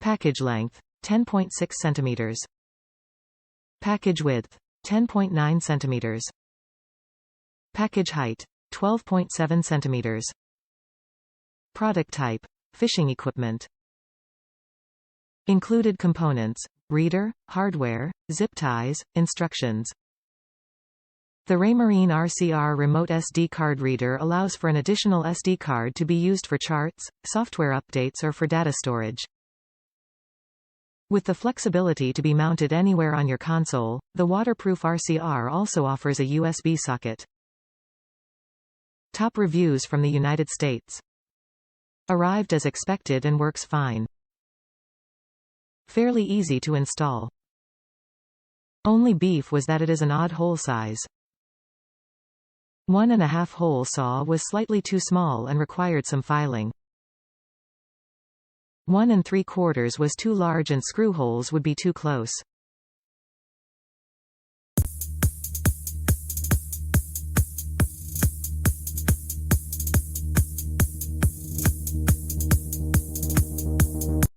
Package length, 10.6 cm. Package width, 10.9 cm. Package height, 12.7 cm. Product type, fishing equipment. Included components, reader, hardware, zip ties, instructions. The Raymarine RCR remote SD card reader allows for an additional SD card to be used for charts, software updates or for data storage. With the flexibility to be mounted anywhere on your console, the waterproof RCR also offers a USB socket. Top reviews from the United States. Arrived as expected and works fine. Fairly easy to install. Only beef was that it is an odd hole size. 1.5 hole saw was slightly too small and required some filing. 1 3/4 was too large and screw holes would be too close.